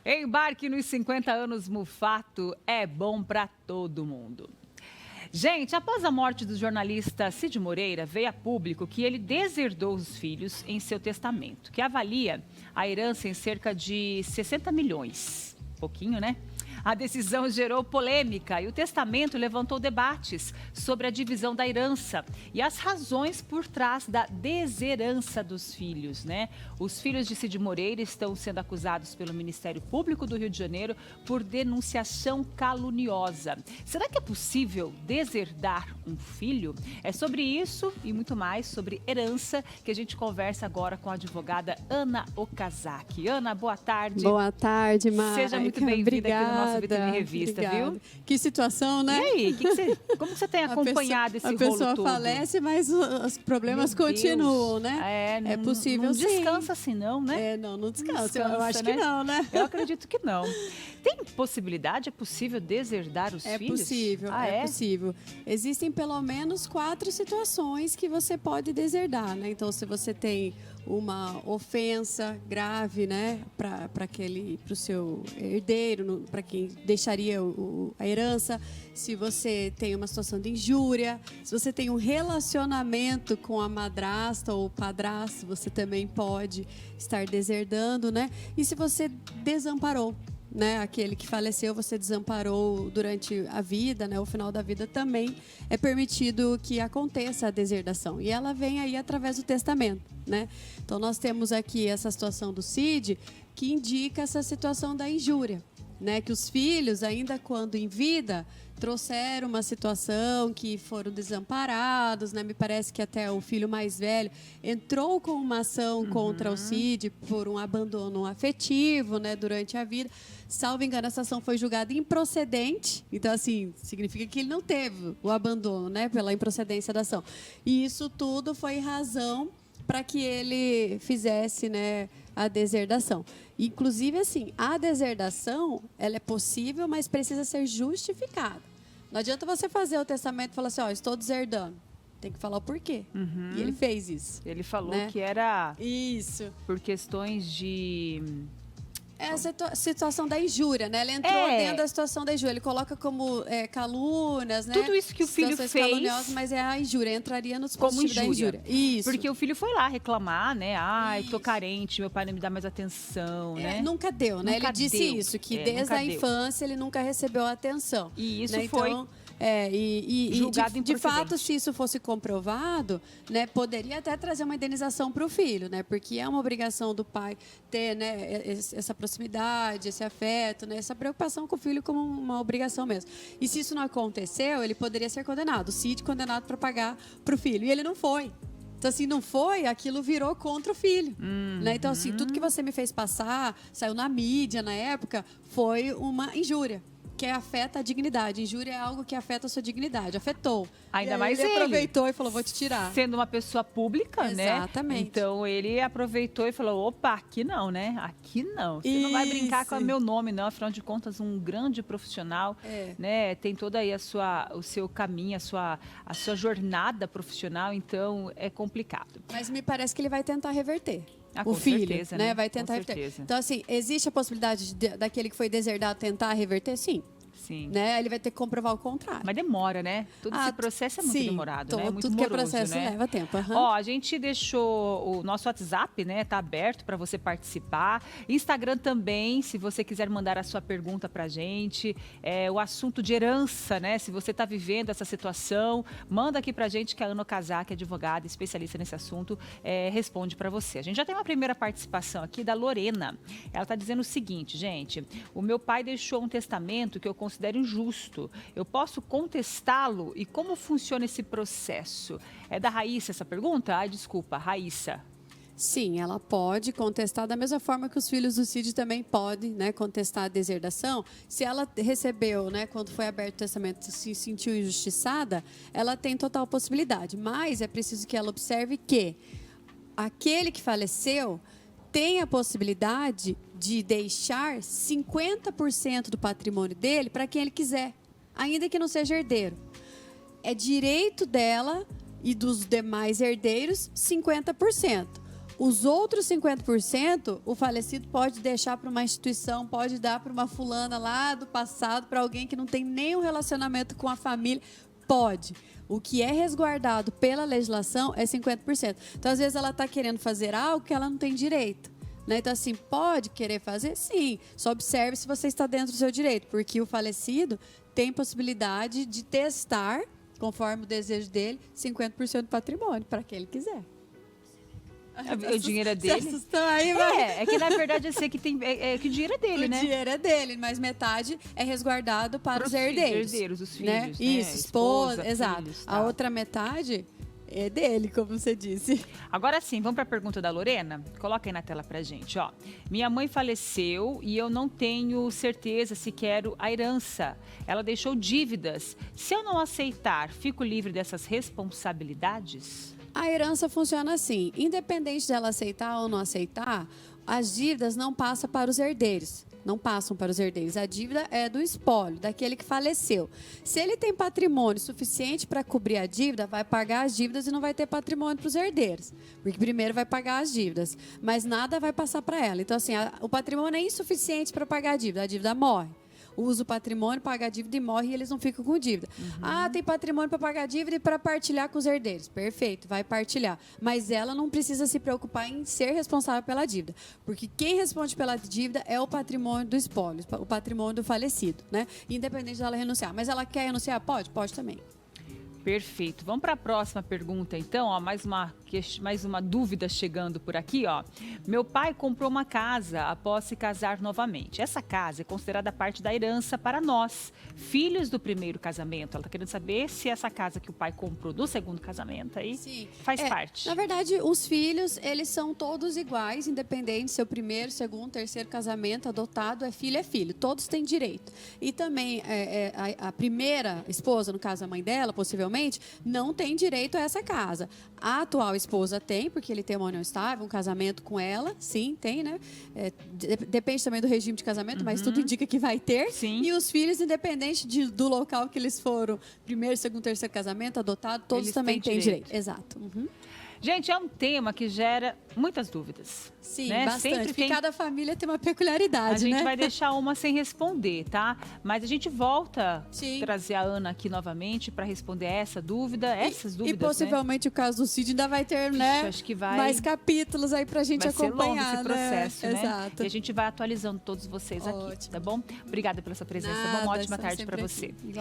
Embarque nos 50 anos Mufato é bom para todo mundo. Gente, após a morte do jornalista Cid Moreira, veio a público que ele deserdou os filhos em seu testamento, que avalia a herança em cerca de 60 milhões. Pouquinho, né? A decisão gerou polêmica e o testamento levantou debates sobre a divisão da herança e as razões por trás da desherança dos filhos, né? Os filhos de Cid Moreira estão sendo acusados pelo Ministério Público do Rio de Janeiro por denunciação caluniosa. Será que é possível deserdar um filho? É sobre isso e muito mais sobre herança que a gente conversa agora com a advogada Ana Okazaki. Ana, boa tarde. Boa tarde, Maica. Seja muito bem-vinda aqui no nosso Vitrine Revista, obrigada. Viu? Que situação, né? E aí, como você tem acompanhado esse rolo todo? A pessoa falece, mas os problemas continuam, né? É possível, não sim. Não descansa assim não, né? Não descansa. Eu acho que não, né? Eu acredito que não. Tem possibilidade? É possível deserdar os filhos? É possível. Existem pelo menos 4 situações que você pode deserdar, né? Então, se você tem uma ofensa grave, né, para o seu herdeiro, para quem deixaria a herança, se você tem uma situação de injúria, se você tem um relacionamento com a madrasta ou o padrasto, você também pode estar deserdando, né? E se você desamparou, né, aquele que faleceu, você desamparou durante a vida, né, o final da vida, também é permitido que aconteça a deserdação. E ela vem aí através do testamento, né? Então, nós temos aqui essa situação do Cid, que indica essa situação da injúria, né? Que os filhos, ainda quando em vida, trouxeram uma situação que foram desamparados, né? Me parece que até o filho mais velho entrou com uma ação contra o Cid por um abandono afetivo, né, durante a vida. Salvo engano, essa ação foi julgada improcedente. Então, assim, significa que ele não teve o abandono, né, pela improcedência da ação. E isso tudo foi razão para que ele fizesse, né, a deserdação. Inclusive, assim, a deserdação, ela é possível, mas precisa ser justificada. Não adianta você fazer o testamento e falar assim, estou deserdando. Tem que falar o porquê. E ele fez isso. Ele falou, né, que era por questões de... a situação da injúria, né? Ele entrou dentro da situação da injúria. Ele coloca como calúnias, né? Tudo isso que o filho fez... caluniosas, mas é a injúria. Entraria no dispositivo da injúria. Isso. Porque o filho foi lá reclamar, né? Tô carente, meu pai não me dá mais atenção, né? Nunca deu, né? Ele disse isso, que desde a infância ele nunca recebeu atenção. E isso, né? Foi... Então, julgado de fato, se isso fosse comprovado, né, poderia até trazer uma indenização para o filho, né, porque é uma obrigação do pai ter, né, essa proximidade, esse afeto, né, essa preocupação com o filho como uma obrigação mesmo. E se isso não aconteceu, ele poderia ser condenado, o Cid condenado para pagar para o filho. E ele não foi. Então, assim, não foi, aquilo virou contra o filho. Né? Então, assim, tudo que você me fez passar, saiu na mídia na época, foi uma injúria. Que afeta a dignidade. Injúria é algo que afeta a sua dignidade. Afetou. Ainda mais ele aproveitou e falou, vou te tirar. Sendo uma pessoa pública, né? Exatamente. Então, ele aproveitou e falou, opa, aqui não, né? Aqui não. Você não vai brincar com o meu nome, não. Afinal de contas, um grande profissional, né? Tem toda aí o seu caminho, a sua jornada profissional. Então, é complicado. Mas me parece que ele vai tentar reverter. O filho, certeza, né? Vai tentar reverter. Então, assim, existe a possibilidade daquele que foi deserdado tentar reverter? Sim. Sim. Né? Ele vai ter que comprovar o contrário. Mas demora, né? Todo esse processo é muito demorado, né? É muito tudo moroso, que é processo, né? leva tempo. Ó, a gente deixou o nosso WhatsApp, né? Tá aberto para você participar. Instagram também, se você quiser mandar a sua pergunta pra gente. O assunto de herança, né? Se você tá vivendo essa situação, manda aqui pra gente que a Ana Okazaki, advogada, especialista nesse assunto, responde para você. A gente já tem uma primeira participação aqui da Lorena. Ela tá dizendo o seguinte, gente: o meu pai deixou um testamento que eu considero injusto. Eu posso contestá-lo? E como funciona esse processo? É da Raíssa essa pergunta? Ai, desculpa, Raíssa. Sim, ela pode contestar da mesma forma que os filhos do Cid também podem, né, contestar a deserdação. Se ela recebeu, né, quando foi aberto o testamento, se sentiu injustiçada, ela tem total possibilidade. Mas é preciso que ela observe que aquele que faleceu tem a possibilidade de deixar 50% do patrimônio dele para quem ele quiser, ainda que não seja herdeiro. É direito dela e dos demais herdeiros 50%. Os outros 50%, o falecido pode deixar para uma instituição, pode dar para uma fulana lá do passado, para alguém que não tem nenhum relacionamento com a família. Pode. O que é resguardado pela legislação é 50%. Então, às vezes, ela está querendo fazer algo que ela não tem direito. Né? Então, assim, pode querer fazer? Sim. Só observe se você está dentro do seu direito, porque o falecido tem possibilidade de testar, conforme o desejo dele, 50% do patrimônio, para quem ele quiser. O dinheiro é dele? Aí, mas... É que na verdade eu sei que, que o dinheiro é dele, né? O dinheiro é dele, mas metade é resguardado para os herdeiros. Os filhos, né? Isso, esposa, exato. Filhos, a outra metade é dele, como você disse. Agora sim, vamos para a pergunta da Lorena? Coloca aí na tela pra gente, ó. Minha mãe faleceu e eu não tenho certeza se quero a herança. Ela deixou dívidas. Se eu não aceitar, fico livre dessas responsabilidades? A herança funciona assim, independente dela aceitar ou não aceitar, as dívidas não passam para os herdeiros. Não passam para os herdeiros. A dívida é do espólio, daquele que faleceu. Se ele tem patrimônio suficiente para cobrir a dívida, vai pagar as dívidas e não vai ter patrimônio para os herdeiros. Porque primeiro vai pagar as dívidas, mas nada vai passar para ela. Então, assim, o patrimônio é insuficiente para pagar a dívida morre. Usa o patrimônio, paga a dívida e morre e eles não ficam com dívida. Tem patrimônio para pagar a dívida e para partilhar com os herdeiros. Perfeito, vai partilhar. Mas ela não precisa se preocupar em ser responsável pela dívida. Porque quem responde pela dívida é o patrimônio do espólio, o patrimônio do falecido, né? Independente dela renunciar. Mas ela quer renunciar? Pode? Pode também. Perfeito. Vamos para a próxima pergunta, então. Ó, mais uma dúvida chegando por aqui, ó. Meu pai comprou uma casa após se casar novamente. Essa casa é considerada parte da herança para nós, filhos do primeiro casamento. Ela está querendo saber se essa casa que o pai comprou do segundo casamento aí faz parte. Na verdade, os filhos, eles são todos iguais, independente se é o primeiro, segundo, terceiro casamento, adotado, é filho. Todos têm direito. E também a primeira esposa, no caso a mãe dela, possivelmente, não tem direito a essa casa. A atual esposa tem, porque ele tem uma união estável, um casamento com ela, sim, tem, né? Depende também do regime de casamento, mas tudo indica que vai ter. Sim. E os filhos, independente do local que eles foram, primeiro, segundo, terceiro casamento, adotado, todos eles também têm direito. Exato. Gente, é um tema que gera muitas dúvidas. Sim, né? bastante. Sempre Porque cada família tem uma peculiaridade, A gente né? vai deixar uma sem responder, tá? Mas a gente volta Sim. a trazer a Ana aqui novamente para responder essas dúvidas, E possivelmente o caso do Cid ainda vai ter, né? Acho que vai... mais capítulos aí pra gente vai acompanhar, ser longo esse processo, né? Exato. E a gente vai atualizando todos vocês aqui, tá bom? Obrigada pela sua presença. Nada, Uma ótima estamos tarde para sempre você. aqui.